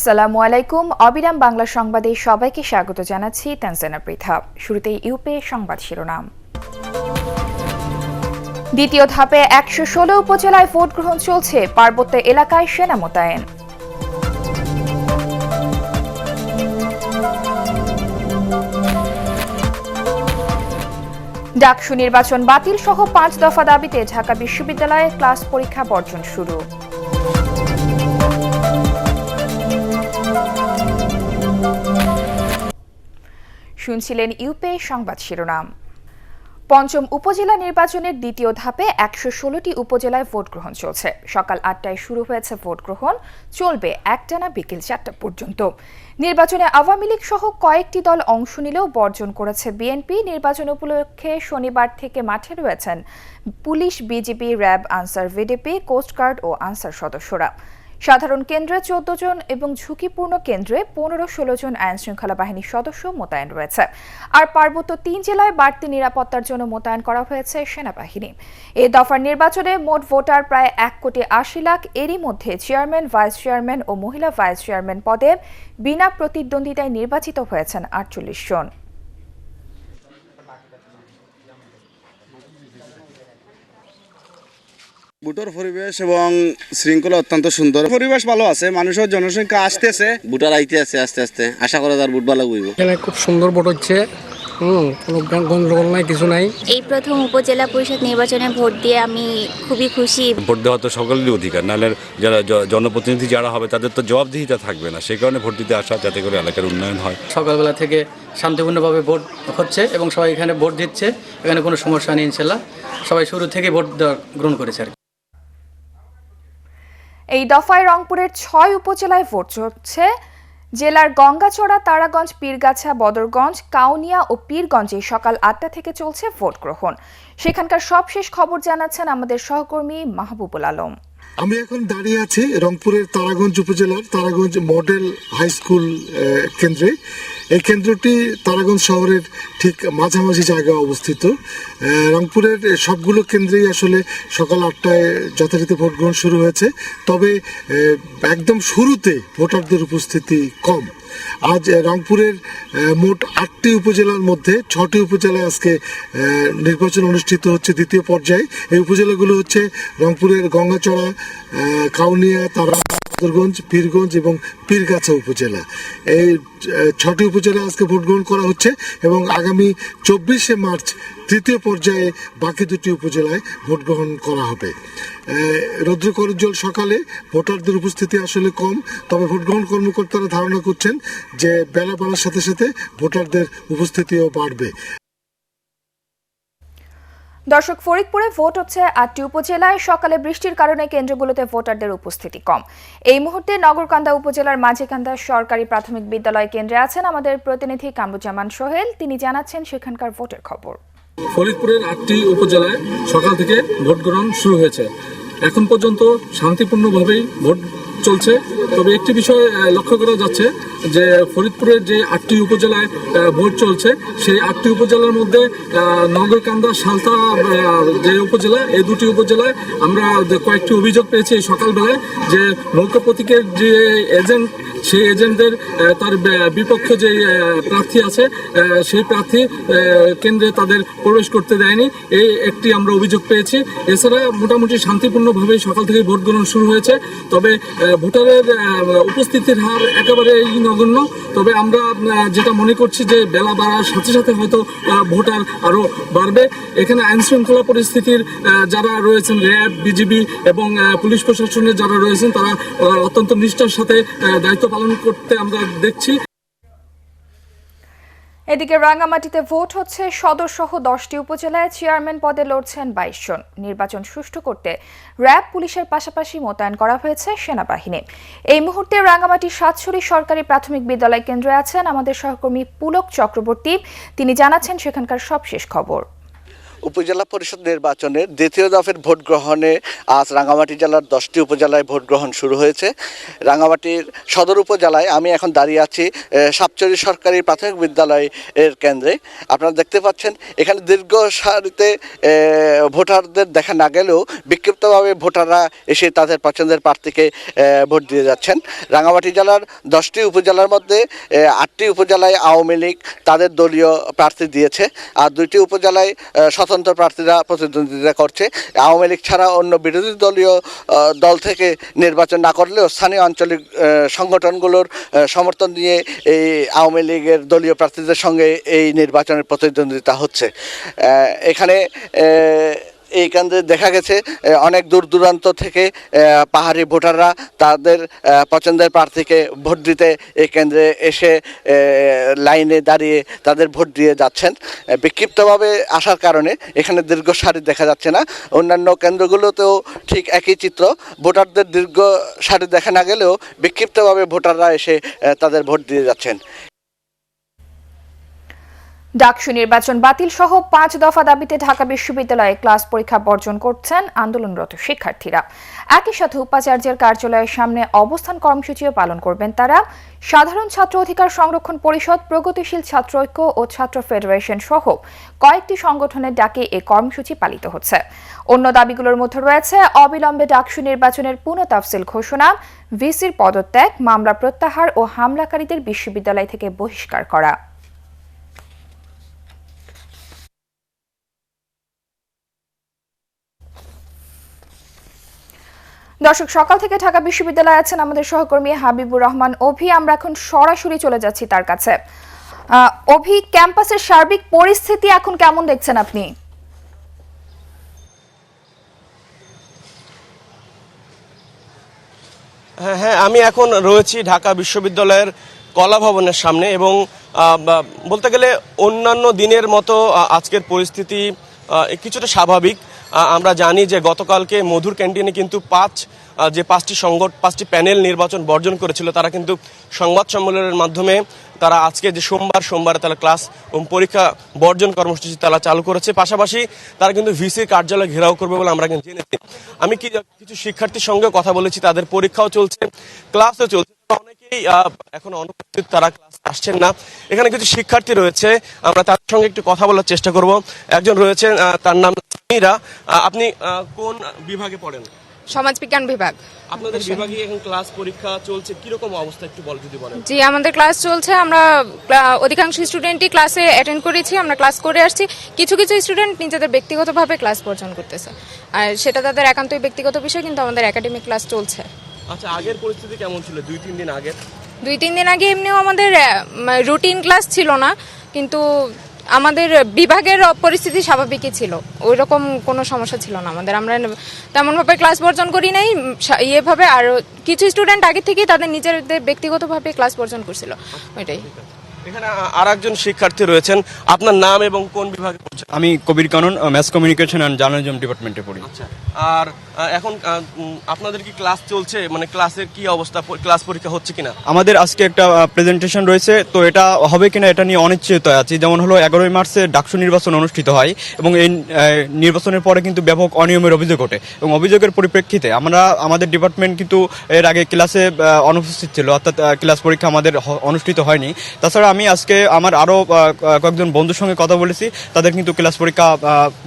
আসসালামু আলাইকুম। অবিরাম বাংলা সংবাদে সবাইকে স্বাগত জানাচ্ছি তানজানা পৃথা। শুরুতেই ইউপি সংবাদ শিরোনাম। দ্বিতীয় ধাপে ১১৬ উপজেলায় ভোট গ্রহণ চলছে, পার্বত্য এলাকায় সেনা মোতায়েন। ডাকসু নির্বাচন বাতিল সহ ৫ দফা দাবিতে ঢাকা বিশ্ববিদ্যালয়ে ক্লাস পরীক্ষা বর্জন শুরু। শুনছিলেন ইউপি সংবাদ শিরোনাম। পঞ্চম উপজেলা নির্বাচনের দ্বিতীয় ধাপে ১১৬টি উপজেলায় ভোট গ্রহণ চলছে। সকাল ৮টায় শুরু হয়েছে ভোট গ্রহণ, চলবে একটানা বিকেল ৪টা পর্যন্ত। নির্বাচনে আওয়ামী লীগ সহ কয়েকটি দল অংশ নিলেও বর্জন করেছে বিএনপি। নির্বাচন উপলক্ষে শনিবার থেকে মাঠে রয়েছেন police, BGB, RAB, Ansar, VDP, coast guard ও আনসার সদস্যরা। সাধারণ কেন্দ্রে ১৪ জন এবং ঝুঁকিপূর্ণ কেন্দ্রে ১৫-১৬ জন আইনশৃঙ্খলা বাহিনীর সদস্য মোতায়েন রয়েছে। আর পার্বত্য ৩ জেলায় বাড়তি নিরাপত্তার জন্য মোতায়েন করা হয়েছে সেনাবাহিনী। এই দফার নির্বাচনে মোট ভোটার প্রায় ১,৮০,০০,০০০। এরই মধ্যে চেয়ারম্যান, ভাইস চেয়ারম্যান ও মহিলা ভাইস চেয়ারম্যান পদে বিনা প্রতিদ্বন্দ্বিতায় নির্বাচিত হয়েছেন ৪৮ জন। ভোটার পরিবেশ এবং শৃঙ্খলা অত্যন্ত সুন্দর, পরিবেশ ভালো আছে, মানুষের জনসংখ্যা আসতেছে, ভোটার আইতে আছে আস্তে আস্তে, আশা করা যার ভোট ভালো হইব। এখানে খুব সুন্দর ভোট হচ্ছে, কোনো গন্ডগোল নাই, কিছু নাই। এই প্রথম উপজেলা পরিষদ নির্বাচনে ভোট দিয়ে আমি খুবই খুশি। ভোট দেওয়া তো সকলেরই অধিকার, নাহলে যারা জনপ্রতিনিধি যারা হবে তাদের তো জবাবদিহিতা থাকবে না। সেই কারণে ভোট দিতে আসা, যাতে করে এলাকার উন্নয়ন হয়। সকালবেলা থেকে শান্তিপূর্ণভাবে ভোট হচ্ছে এবং সবাই এখানে ভোট দিচ্ছে, এখানে কোনো সমস্যা নেই ইনশাল্লাহ। সবাই শুরু থেকে ভোট গ্রহণ করেছে। এই দফায় রংপুরের ৬ উপজেলায় ভোট চলছে। জেলার গঙ্গাচড়া, তারাগঞ্জ, পীরগাছা, বদরগঞ্জ, কাউনিয়া ও পীরগঞ্জে সকাল ৮টা থেকে চলছে ভোট গ্রহণ। সেখানকার সবশেষ খবর জানাচ্ছেন আমাদের সহকর্মী মাহবুবুল আলম। আমি এখন দাঁড়িয়ে আছি রংপুরের তারাগঞ্জ উপজেলার তারাগঞ্জ মডেল হাই স্কুল কেন্দ্রে। এই কেন্দ্রটি তারাগঞ্জ শহরের ঠিক মাঝামাঝি জায়গায় অবস্থিত। রংপুরের সবগুলো কেন্দ্রেই আসলে সকাল ৮টায় যথারীতি ভোট গ্রহণ শুরু হয়েছে, তবে একদম শুরুতে ভোটারদের উপস্থিতি কম। আজ রংপুরের মোট ৮টি উপজেলার মধ্যে ৬টি উপজেলায় আজকে নির্বাচন অনুষ্ঠিত হচ্ছে দ্বিতীয় পর্যায়ে। এই উপজেলাগুলো হচ্ছে রংপুরের গঙ্গাচড়া, কাউনিয়া, তারাগঞ্জ, পীরগঞ্জ এবং পীরগাছা উপজেলা। এই ৬টি উপজেলায় আজকে ভোট গ্রহণ করা হচ্ছে এবং আগামী ২৪শে মার্চ তৃতীয় পর্যায়ে বাকি ২টি উপজেলায় ভোট গ্রহণ করা হবে। রৌদ্র করজ্জ্বল সকালে ভোটারদের উপস্থিতি আসলে কম, তবে ভোট গ্রহণ কর্মকর্তারা ধারণা করছেন যে বেলা বাড়ার সাথে সাথে ভোটারদের উপস্থিতিও বাড়বে। দর্শক, ফরিদপুরে ভোট হচ্ছে ৮টি উপজেলায়। সকালে বৃষ্টির কারণে কেন্দ্রগুলোতে ভোটারদের উপস্থিতি কম। এই মুহূর্তে নগরকান্দা উপজেলার মাঝিকান্দা সরকারি প্রাথমিক বিদ্যালয় কেন্দ্রে আছেন আমাদের প্রতিনিধি কামরুজ্জামান সোহেল। তিনি জানাচ্ছেন সেখানকার ভোটের খবর। ফরিদপুরের ৮টি উপজেলায় সকাল থেকে ভোট গ্রহণ শুরু হয়েছে। এখন পর্যন্ত শান্তিপূর্ণভাবেই ভোট চলছে, তবে একটি বিষয় লক্ষ্য করা যাচ্ছে যে ফরিদপুরের যে ৮টি উপজেলায় ভোট চলছে, সেই ৮টি উপজেলার মধ্যে নগরকান্দা, সালতা যে উপজেলা, এই দুটি উপজেলায় আমরা কয়েকটি অভিযোগ পেয়েছি এই সকালবেলায় যে নৌকা প্রতীকের যে এজেন্ট, সেই এজেন্টদের তার বিপক্ষে যে প্রার্থী আছে সেই প্রার্থী কেন্দ্রে তাদের প্রবেশ করতে দেয়নি, এই একটি আমরা অভিযোগ পেয়েছি। এছাড়া মোটামুটি শান্তিপূর্ণভাবে সকাল থেকে ভোট গ্রহণ শুরু হয়েছে, তবে ভোটারের উপস্থিতির হার একেবারেই নগণ্য। তবে আমরা যেটা মনে করছি যে বেলা বাড়ার সাথে সাথে হয়তো ভোটার আরও বাড়বে। এখানে আইন শৃঙ্খলা পরিস্থিতির যারা রয়েছেন, র্যাব, বিজিবি এবং পুলিশ প্রশাসনের যারা রয়েছেন, তারা অত্যন্ত নিষ্ঠার সাথে দায়িত্ব পালন করতে আমরা দেখছি। এদিকে রাঙ্গামাটিতে ভোট হচ্ছে সদর সহ 10টি উপজেলায়। চেয়ারম্যান পদে লড়ছেন 22 জন। নির্বাচন সুষ্ঠু করতে র্যাব, পুলিশের পাশাপাশি মোতায়েন করা হয়েছে সেনাবাহিনী। এই মুহূর্তে রাঙ্গামাটি সাতছড়ি সরকারি প্রাথমিক বিদ্যালয় কেন্দ্রে আছেন আমাদের সহকর্মী পুলক চক্রবর্তী। তিনি জানাচ্ছেন সেখানকার সবশেষ খবর। উপজেলা পরিষদ নির্বাচনের দ্বিতীয় দফার ভোট গ্রহণে আজ রাঙ্গামাটি জেলার 10টি উপজেলায় ভোট গ্রহণ শুরু হয়েছে। রাঙ্গামাটির সদর উপজেলায় আমি এখন দাঁড়িয়ে আছি সাপচরি সরকারি প্রাথমিক বিদ্যালয়ের কেন্দ্রে। আপনারা দেখতে পাচ্ছেন এখানে দীর্ঘ সারিতে ভোটারদের দেখা না গেলেও বিক্ষিপ্তভাবে ভোটাররা এসে তাদের পছন্দের প্রার্থীকে ভোট দিয়ে যাচ্ছেন। রাঙ্গামাটি জেলার 10টি উপজেলার মধ্যে 8টি উপজেলায় আওয়ামী লীগ তাদের দলীয় প্রার্থী দিয়েছে, আর 2টি উপজেলায় স্বতন্ত্র প্রার্থীরা প্রতিদ্বন্দ্বিতা করছে। আওয়ামী লীগ ছাড়া অন্য বিরোধী দলীয় দল থেকে নির্বাচন না করলেও স্থানীয় আঞ্চলিক সংগঠনগুলোর সমর্থন নিয়ে এই আওয়ামী লীগের দলীয় প্রার্থীদের সঙ্গে এই নির্বাচনের প্রতিদ্বন্দ্বিতা হচ্ছে। এখানে এই কেন্দ্রে দেখা গেছে অনেক দূর দূরান্ত থেকে পাহাড়ি ভোটাররা তাদের পছন্দের প্রার্থীকে ভোট দিতে এই কেন্দ্রে এসে লাইনে দাঁড়িয়ে তাদের ভোট দিয়ে যাচ্ছেন। বিক্ষিপ্তভাবে আসার কারণে এখানে দীর্ঘ সারি দেখা যাচ্ছে না। অন্যান্য কেন্দ্রগুলোতেও ঠিক একই চিত্র, ভোটারদের দীর্ঘ সারি দেখা না গেলেও বিক্ষিপ্তভাবে ভোটাররা এসে তাদের ভোট দিয়ে যাচ্ছেন। ডাকসু নির্বাচন বাতিল সহ 5 দফা দাবিতে ঢাকা বিশ্ববিদ্যালয়ে ক্লাস পরীক্ষা বর্জন করছেন আন্দোলনরত শিক্ষার্থীরা। একই সাথে উপাচার্যের কার্যালয়ের সামনে অবস্থান কর্মসূচিও পালন করবেন তারা। সাধারণ ছাত্র অধিকার সংরক্ষণ পরিষদ, প্রগতিশীল ছাত্র ঐক্য ও ছাত্র ফেডারেশন সহ কয়েকটি সংগঠনের ডাকে এই কর্মসূচি পালিত হচ্ছে। অন্য দাবিগুলোর মধ্যে রয়েছে অবিলম্বে ডাকসু নির্বাচনের পুনঃ তাফসিল ঘোষণা, ভিসির পদত্যাগ, মামলা প্রত্যাহার ও হামলাকারীদের বিশ্ববিদ্যালয় থেকে বহিষ্কার করা। দর্শক, সকাল থেকে ঢাকা বিশ্ববিদ্যালয়ে আছেন আমাদের সহকর্মী হাবিবুর রহমান অভি। আমরা এখন সরাসরি চলে যাচ্ছি তার কাছে। অভি, ক্যাম্পাসের সার্বিক পরিস্থিতি এখন কেমন দেখছেন আপনি? হ্যাঁ, আমি এখন রয়েছি ঢাকা বিশ্ববিদ্যালয়ের কলা ভবনের সামনে এবং বলতে গেলে অন্যান্য দিনের মতো আজকের পরিস্থিতি কিছুটা স্বাভাবিক। আমরা জানি যে গতকালকে মধুর ক্যান্টিনে কিন্তু পাঁচটি প্যানেল নির্বাচন বর্জন করেছিল। তারা কিন্তু সংবাদ সম্মেলনের মাধ্যমে তারা আজকে যে সোমবারে তারা ক্লাস পরীক্ষা বর্জন কর্মসূচি তারা চালু করেছে। পাশাপাশি তারা কিন্তু ভিসির কার্যালয় ঘেরাও করবে বলে আমরা কিন্তু জেনেছি। আমি কিছু শিক্ষার্থীর সঙ্গে কথা বলেছি, তাদের পরীক্ষাও চলছে, ক্লাসও চলছে। অনেকেই এখন অনুপস্থিত, তারা ক্লাস আসছেন না। এখানে কিছু শিক্ষার্থী রয়েছে, আমরা তার সঙ্গে একটু কথা বলার চেষ্টা করব। একজন রয়েছেন, তার নাম সামিরা। আপনি কোন বিভাগে পড়েন? সমাজবিজ্ঞান বিভাগ। আপনাদের বিভাগে এখন ক্লাস পরীক্ষা চলছে, কিরকম অবস্থা একটু যদি বলেন। জি, আমাদের ক্লাস চলছে। আমরা অধিকাংশ স্টুডেন্টই ক্লাসে অ্যাটেন্ড করেছি, আমরা ক্লাস করে আসছি। কিছু কিছু স্টুডেন্ট নিজেদের ব্যক্তিগতভাবে ক্লাস বর্জন করতেছে, আর সেটা তাদের একান্তই ব্যক্তিগত বিষয়, কিন্তু আমাদের একাডেমিক ক্লাস চলছে। আচ্ছা, আগের পরিস্থিতি কেমন ছিল 2-3 দিন আগে? 2-3 দিন আগে এমনিও আমাদের রুটিন ক্লাস ছিল না, কিন্তু আমাদের বিভাগের পরিস্থিতি স্বাভাবিকই ছিল, ওই রকম কোনো সমস্যা ছিল না আমাদের। আমরা তেমনভাবে ক্লাস বর্জন করি নাই ইয়েভাবে। আর কিছু স্টুডেন্ট আগে থেকেই তাদের নিজেদের ব্যক্তিগতভাবে ক্লাস বর্জন করছিল, ওইটাই। এখানে আর একজন শিক্ষার্থী রয়েছেন, আপনার নাম এবং কোন বিভাগে পড়ছেন? আমি কবির কানন, ম্যাস কমিউনিকেশন অ্যান্ড জার্নালিজম ডিপার্টমেন্টে পড়ি। আচ্ছা, আর এখন আপনাদের কি ক্লাস চলছে, মানে ক্লাসের কি অবস্থা, ক্লাস পরীক্ষা হচ্ছে কিনা? আমাদের আজকে একটা প্রেজেন্টেশন রয়েছে, তো এটা হবে কিনা এটা নিয়ে অনিশ্চয়তা আছে। যেমন হলো 11 মার্চে ডাকসু নির্বাচন অনুষ্ঠিত হয় এবং এই নির্বাচনের পরে কিন্তু ব্যাপক অনিয়মের অভিযোগ ওঠে এবং অভিযোগের পরিপ্রেক্ষিতে আমাদের ডিপার্টমেন্ট কিন্তু এর আগে ক্লাসে অনুপস্থিত ছিল, অর্থাৎ ক্লাস পরীক্ষা আমাদের অনুষ্ঠিত হয়নি। তাছাড়া আমি আজকে আমার আরও কয়েকজন বন্ধুর সঙ্গে কথা বলেছি, তাদের কিন্তু ক্লাস পরীক্ষা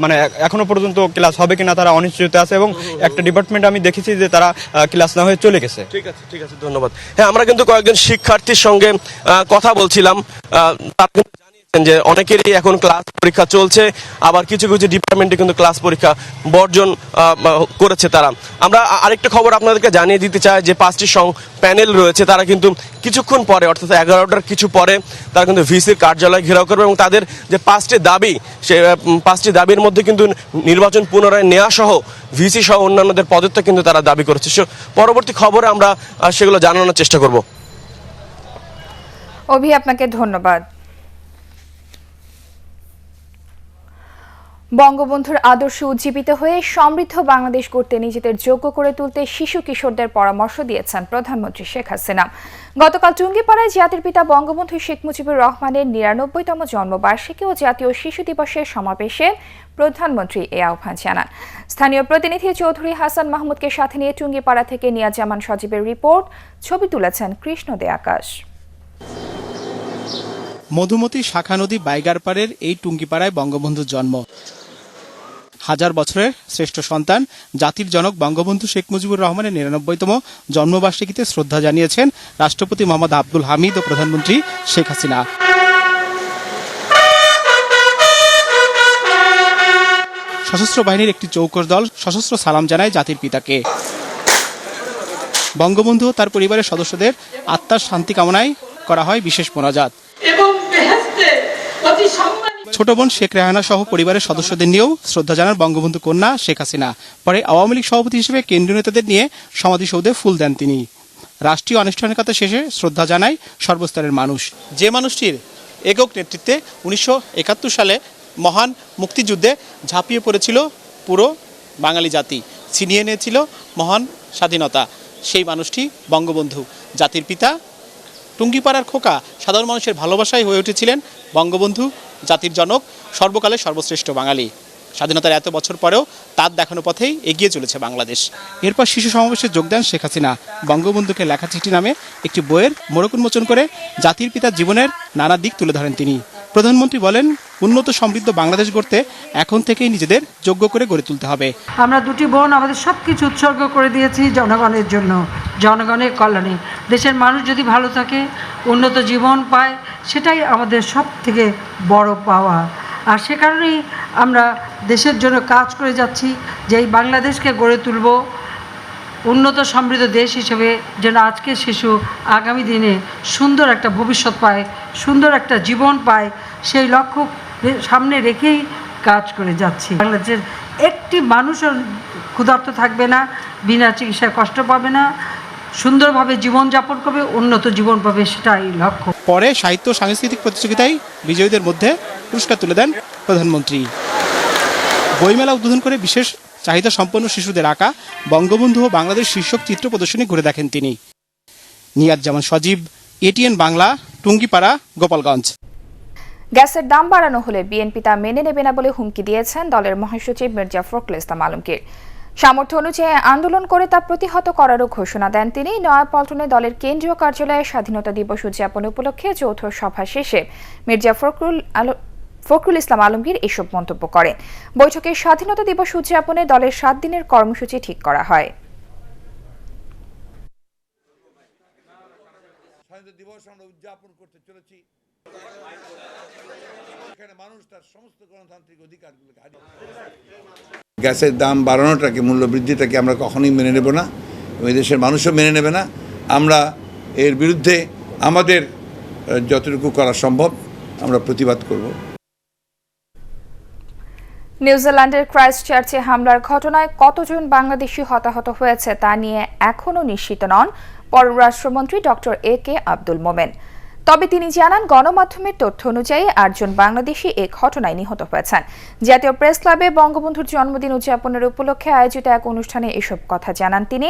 মানে এখনো পর্যন্ত ক্লাস হবে কিনা তারা অনিশ্চয়তা আছে এবং একটা ডিপার্টমেন্ট আমি দেখেছি যে তারা ক্লাস না হয়ে চলে গেছে। ঠিক আছে, ধন্যবাদ। হ্যাঁ, আমরা কিন্তু কয়েকজন শিক্ষার্থীর সঙ্গে কথা বলছিলাম, জানিয়েছেন যে অনেকেরই এখন ক্লাস পরীক্ষা চলছে, আবার কিছু কিছু ডিপার্টমেন্টে কিন্তু ক্লাস পরীক্ষা বর্জন করেছে তারা। আমরা আরেকটা খবর আপনাদেরকে জানিয়ে দিতে চাই যে 5টি প্যানেল রয়েছে, তারা কিন্তু কিছুক্ষণ পরে অর্থাৎ 11টার কিছু পরে তারা কিন্তু ভিসির কার্যালয় ঘেরাও করবে এবং তাদের যে 5টি দাবি, সেই 5টি দাবির মধ্যে কিন্তু নির্বাচন পুনরায় নেওয়া সহ ভিসি সহ অন্যান্যদের পদত্যাগ কিন্তু তারা দাবি করেছে। পরবর্তী খবরে আমরা সেগুলো জানানোর চেষ্টা করব। অভি, আপনাকে ধন্যবাদ। বঙ্গবন্ধুর আদর্শ উজ্জীবিত হয়ে সমৃদ্ধ বাংলাদেশ গড়তে নিজেদের যোগ্য করে তুলতে শিশু কিশোরদের পরামর্শ দিয়েছেন প্রধানমন্ত্রী শেখ হাসিনা। গতকাল টুঙ্গিপাড়ায় জাতির পিতা বঙ্গবন্ধু শেখ মুজিবুর রহমানের ৯৯তম জন্মবার্ষিকী ও জাতীয় শিশু দিবসের সমাবেশে প্রধানমন্ত্রী এ আহ্বান জানান। স্থানীয় প্রতিনিধি চৌধুরী হাসান মাহমুদকে সাথে নিয়ে টুঙ্গিপাড়া থেকে নিয়াজ্জামান সজীবের রিপোর্ট, ছবি তুলেছেন কৃষ্ণ দে আকাশ। মধুমতি শাখা নদী বাইগারপাড়ের এই টুঙ্গিপাড়ায় বঙ্গবন্ধুর জন্ম। হাজার বছরের শ্রেষ্ঠ সন্তান জাতির জনক বঙ্গবন্ধু শেখ মুজিবুর রহমানের ৯৯তম জন্মবার্ষিকীতে শ্রদ্ধা জানিয়েছেন রাষ্ট্রপতি মোহাম্মদ আব্দুল হামিদ ও প্রধানমন্ত্রী শেখ হাসিনা। সশস্ত্র বাহিনীর একটি চৌকস দল সশস্ত্র সালাম জানায় জাতির পিতাকে। বঙ্গবন্ধু ও তার পরিবারের সদস্যদের আত্মার শান্তি কামনায় করা হয় বিশেষ মোনাজাত। ছোট বোন শেখ রেহানা সহ পরিবারের সদস্যদের নিয়েও শ্রদ্ধা জানান বঙ্গবন্ধু কন্যা শেখ হাসিনা। পরে আওয়ামী লীগ সভাপতি হিসেবে কেন্দ্রীয় নেতাদের নিয়ে সমাধিসৌধে ফুল দেন তিনি। রাষ্ট্রীয় আনুষ্ঠানিকতা শেষে শ্রদ্ধা জানায় সর্বস্তরের মানুষ। যে মানুষটির একক নেতৃত্বে ১৯৭১ সালে মহান মুক্তিযুদ্ধে ঝাঁপিয়ে পড়েছিল পুরো বাঙালি জাতি, ছিনিয়ে নিয়েছিল মহান স্বাধীনতা, সেই মানুষটি বঙ্গবন্ধু, জাতির পিতা, টুঙ্গিপাড়ার খোকা, সাধারণ মানুষের ভালোবাসায় হয়ে উঠেছিলেন বঙ্গবন্ধু, জাতির জনক, সর্বকালের সর্বশ্রেষ্ঠ বাঙালি। স্বাধীনতার এত বছর পরেও তার দেখানো পথেই এগিয়ে চলেছে বাংলাদেশ। এরপর শিশু সমাবেশে যোগ দেন শেখ হাসিনা। বঙ্গবন্ধুকে লেখা চিঠি নামে একটি বইয়ের মোড়ক উন্মোচন করে জাতির পিতার জীবনের নানা দিক তুলে ধরেন তিনি। প্রধানমন্ত্রী বলেন, উন্নত সমৃদ্ধ বাংলাদেশ গড়তে এখন থেকেই নিজেদের যোগ্য করে গড়ে তুলতে হবে। আমরা দুটি বোন আমাদের সব কিছু উৎসর্গ করে দিয়েছি জনগণের জন্য, জনগণের কল্যাণে। দেশের মানুষ যদি ভালো থাকে, উন্নত জীবন পায়, সেটাই আমাদের সব থেকে বড় পাওয়া। আর সে কারণেই আমরা দেশের জন্য কাজ করে যাচ্ছি, যে এই বাংলাদেশকে গড়ে তুলব উন্নত সমৃদ্ধ দেশ হিসেবে, যেন আজকের শিশু আগামী দিনে সুন্দর একটা ভবিষ্যৎ পায়, সুন্দর একটা জীবন পায়, সেই লক্ষ্য সামনে রেখেই কাজ করে যাচ্ছি। বাংলাদেশের একটি মানুষও ক্ষুধার্ত থাকবে না, বিনা চিকিৎসায় কষ্ট পাবে না, সুন্দরভাবে জীবনযাপন করবে, উন্নত জীবন পাবে, সেটাই লক্ষ্য। পরে সাহিত্য সাংস্কৃতিক প্রতিযোগিতায় বিজয়ীদের মধ্যে পুরস্কার তুলে দেন প্রধানমন্ত্রী। বইমেলা উদ্বোধন করে বিশেষ চাহিদা সম্পন্ন শিশুদের আঁকা বঙ্গবন্ধু ও বাংলাদেশ শীর্ষক চিত্র প্রদর্শনী ঘুরে দেখেন তিনি। নিয়াজ্জামান সজীব, এটিএন বাংলা, টুঙ্গিপাড়া, গোপালগঞ্জ। গ্যাসের দাম বাড়ানো হলে বিএনপি তা মেনে নেবে না বলে হুমকি দিয়েছেন দলের মহাসচিব মির্জা ফখরুল ইসলাম আলমগীর। সামর্থ্য অনুযায়ী আন্দোলন করে তা প্রতিহত করারও ঘোষণা দেন তিনি। নয়াপল্টনে দলের কেন্দ্রীয় কার্যালয়ে স্বাধীনতা দিবস উদযাপন উপলক্ষে যৌথ সভা শেষে মির্জা ফখরুল ইসলাম আলমগীর এসব মন্তব্য করেন। বৈঠকে স্বাধীনতা দিবস উদযাপনে দলের 7 দিনের কর্মসূচি ঠিক করা হয়। গ্যাসের দাম বাড়ানোটাকে, মূল্য বৃদ্ধিটাকে আমরা কখনোই মেনে নেব না, এই দেশের মানুষও মেনে নেবে না। আমরা এর বিরুদ্ধে আমাদের যতটুকু করা সম্ভব আমরা প্রতিবাদ করব। নিউজিল্যান্ডের ক্রাইস্টচার্চে হামলার ঘটনায় কতজন বাংলাদেশি হতাহত হয়েছে তা নিয়ে এখনও নিশ্চিত নন পররাষ্ট্রমন্ত্রী ডক্টর AK আব্দুল মোমেন। তবে তিনি জানান, গণমাধ্যমের তথ্য অনুযায়ী 8 জন বাংলাদেশি এ ঘটনায় নিহত হয়েছেন। জাতীয় প্রেস ক্লাবে বঙ্গবন্ধুর জন্মদিন উদযাপনের উপলক্ষে আয়োজিত এক অনুষ্ঠানে এসব কথা জানান তিনি।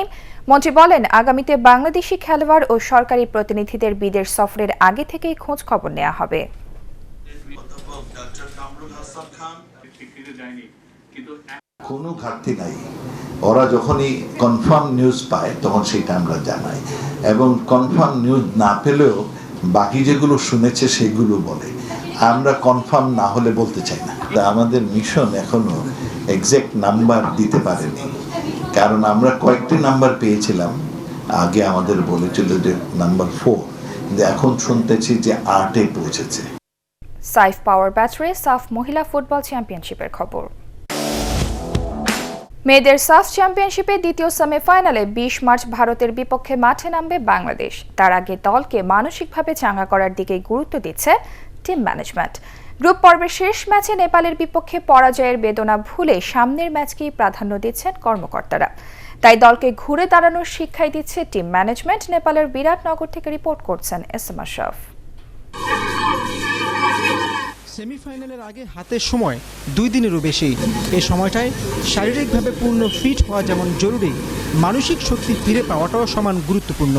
মন্ত্রী বলেন, আগামীতে বাংলাদেশি খেলোয়াড় ও সরকারি প্রতিনিধিদের বিদেশ সফরের আগে থেকেই খোঁজ খবর নেওয়া হবে। কোনো ঘাটতি নাই, ওরা যখনই কনফার্ম নিউজ পায় তখন সেটা আমরা জানাই, এবং কনফার্ম নিউজ না পেলেও বাকি যেগুলো শুনেছে সেগুলো বলে। আমরা কনফার্ম না হলে বলতে চাই না। আমাদের মিশন এখনো এক্সাক্ট নাম্বার দিতে পারেনি, কারণ আমরা কয়েকটি নাম্বার পেয়েছিলাম। আগে আমাদের বলেছিল যে নাম্বার 4, কিন্তু এখন শুনতেছি যে 8-এ পৌঁছেছে। সাইফ পাওয়ার ব্যাটারি সাফ মহিলা ফুটবল চ্যাম্পিয়নশিপের খবর। মেয়েদের সাফ চ্যাম্পিয়নশিপে দ্বিতীয় সেমিফাইনালে 20 মার্চ ভারতের বিপক্ষে মাঠে নামবে বাংলাদেশ। তার আগে দলকে মানসিকভাবে চাঙ্গা করার দিকে গুরুত্ব দিচ্ছে টিম ম্যানেজমেন্ট। গ্রুপ পর্বের শেষ ম্যাচে নেপালের বিপক্ষে পরাজয়ের বেদনা ভুলে সামনের ম্যাচকেই প্রাধান্য দিচ্ছেন কর্মকর্তারা। তাই দলকে ঘুরে দাঁড়ানোর শিক্ষাই দিচ্ছে টিম ম্যানেজমেন্ট। নেপালের বিরাটনগর থেকে রিপোর্ট করছেন SM আশরাফ। সেমিফাইনালের আগে হাতে সময় 2 দিনেরও বেশি। এই সময়টায় শারীরিকভাবে পূর্ণ ফিট হওয়া যেমন জরুরি, মানসিক শক্তি ফিরে পাওয়াটাও সমান গুরুত্বপূর্ণ।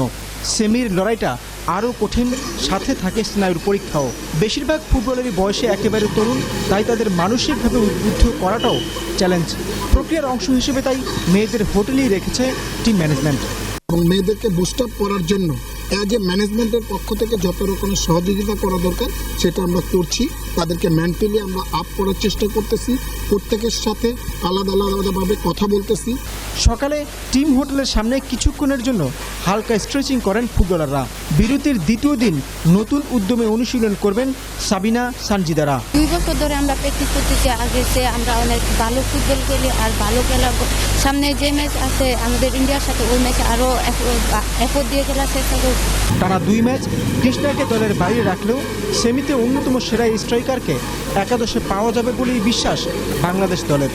সেমির লড়াইটা আরও কঠিন, সাথে থাকে স্নায়ুর পরীক্ষাও। বেশিরভাগ ফুটবলেরই বয়সে একেবারে তরুণ, তাই তাদের মানসিকভাবে উদ্বুদ্ধ করাটাও চ্যালেঞ্জ। প্রক্রিয়ার অংশ হিসেবে তাই মেয়েদের হোটেলেই রেখেছে টিম ম্যানেজমেন্ট। এবং মেয়েদেরকে বুস্ট আপ করার জন্য অ্যাজ এ ম্যানেজমেন্টের পক্ষ থেকে যত রকমের সহযোগিতা করা দরকার সেটা আমরা করছি। তাদেরকে মেন্টালি আমরা আপ করার চেষ্টা করতেছি, প্রত্যেকের সাথে আলাদা আলাদাভাবে কথা বলতেছি। সকালে টিম হোটেলের সামনে কিছুক্ষণের জন্য হালকা স্ট্রেচিং করেন ফুটবলাররা। বিরতির দ্বিতীয় দিন নতুন উদ্যমে অনুশীলন করবেন সাবিনা, সানজিদারা। 2 বছর ধরে আমরা প্র্যাকটিস করতেছি, আগেতে আমরা অনেক ভালো ফুটবল খেলি আর ভালো খেলা। সামনে যে ম্যাচ আছে আমাদের ইন্ডিয়ার সাথে, ওই ম্যাচে আরও এফোর্ট দিয়ে খেলার চেষ্টা করব। টানা 2 ম্যাচ কৃষ্ণাকে দলের বাইরে রাখলেও সেমিতে অন্যতম সেরা স্ট্রাইকারকে একাদশে পাওয়া যাবে বলেই বিশ্বাস বাংলাদেশ দলের।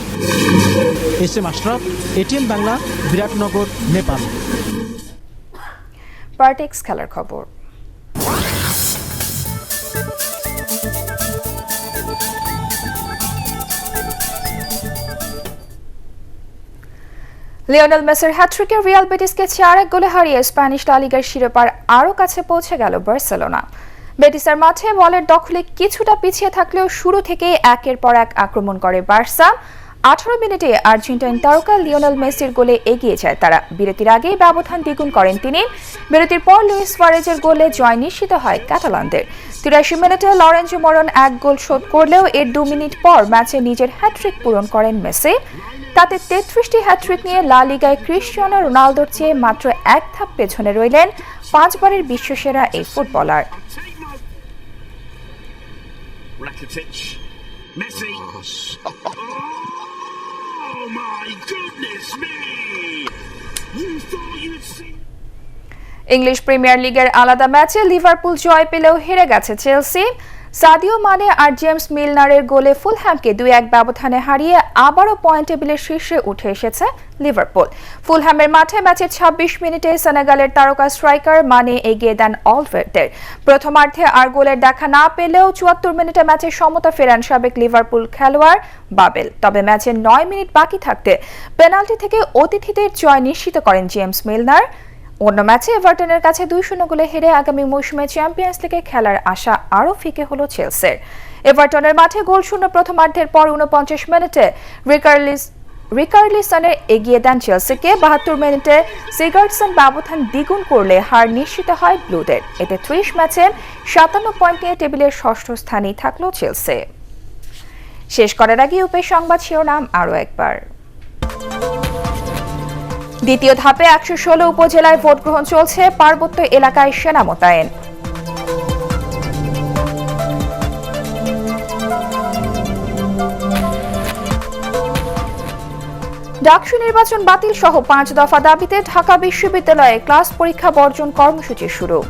এস.এম. আশরাফ, এটিএন বাংলা, বিরাটনগর, নেপাল। পার্টেক্স খেলার খবর। লিওনেল মেসির হ্যাট্রিকে রিয়াল বেটিসকে 4-1 গোলে হারিয়ে স্প্যানিশ লা লিগার শিরোপার আরও কাছে পৌঁছে গেল বার্সেলোনা। বেটিসের মাঠে বলের দখলে কিছুটা পিছিয়ে থাকলেও শুরু থেকেই একের পর এক আক্রমণ করে বার্সা। 18 মিনিটে আর্জেন্টাইন তারকা লিওনেল মেসির গোলে এগিয়ে যায় তারা। বিরতির আগেই ব্যবধান দ্বিগুণ করেন তিনি। বিরতির পর লুইস সুয়ারেজের গোলে জয় নিশ্চিত হয় ক্যাটালানদের। 83 মিনিটে লরেঞ্জো মরন 1 গোল শোধ করলেও এর 2 মিনিট পর ম্যাচে নিজের হ্যাট্রিক পূরণ করেন মেসি। তাতে 33টি হ্যাট্রিক নিয়ে লা লিগায় ক্রিস্টিয়ানো রোনালদোর চেয়ে মাত্র 1 ধাপ পেছনে রইলেন 5 বারের বিশ্বসেরা এই ফুটবলার। ইংলিশ প্রিমিয়ার লিগের আলাদা ম্যাচে লিভারপুল জয় পেলেও হেরে গেছে চেলসি। সাদিও মানে আর জেমস মিলনারের গোলে ফুলহ্যামকে 2-1 ব্যবধানে হারিয়ে আবারও পয়েন্ট টেবিলের শীর্ষে উঠে এসেছে লিভারপুল। ফুলহ্যামের মাঠে ম্যাচের 26 মিনিটে সেনেগালের তারকা স্ট্রাইকার মানে এগিয়ে দেন অলভেরদের। প্রথমার্ধে আর গোলের দেখা না পেলেও 74 মিনিটে ম্যাচে সমতা ফেরান সাবেক লিভারপুল খেলোয়াড় বাবেল। তবে ম্যাচের 9 মিনিট বাকি থাকতে পেনাল্টি থেকে অতিথিদের জয় নিশ্চিত করেন জেমস মিলনার। অন্য ম্যাচে এভারটনের কাছে 2-0 গোলে হেরে আগামী মৌসুমে চ্যাম্পিয়ন্স লিগে খেলার আশা আরও ফিকে হলো চেলসির। এভারটনের মাঠে গোলশূন্য প্রথমার্ধের পর 49 মিনিটে রিকার্লিসনের এগিয়ে দেন চেলসিকে। 72 মিনিটে সিগার্টসন ব্যবধান দ্বিগুণ করলে হার নিশ্চিত হয় ব্লুদের। এতে 30 ম্যাচে 57 পয়েন্ট নিয়ে টেবিলের ষষ্ঠ স্থানেই থাকলো চেলসি। শেষ করার আগে উপের সংবাদ শিরোনাম আরও একবার। দ্বিতীয় ধাপে 116 উপজেলায় ভোট গ্রহণ চলছে, পার্বত্য এলাকায় সেনা মোতায়েন। ডাকসু নির্বাচন বাতিল সহ 5 দফা দাবিতে ঢাকা বিশ্ববিদ্যালয়ে ক্লাস পরীক্ষা বর্জন কর্মসূচি শুরু।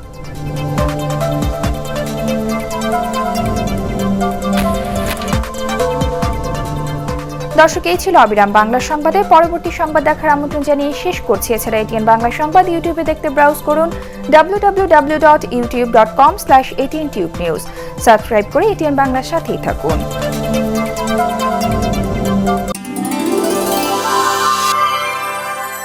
দর্শক, এই ছিল অবিরাম বাংলা সংবাদের। পরবর্তী সংবাদ দেখার আমন্ত্রণ জানিয়ে শেষ করছি। এছাড়া এটিএন বাংলা সংবাদ ইউটিউবে দেখতে ব্রাউজ করুন www.youtube.com/ATNTubeNews। সাবস্ক্রাইব করে এটিএন বাংলার সাথেই থাকুন।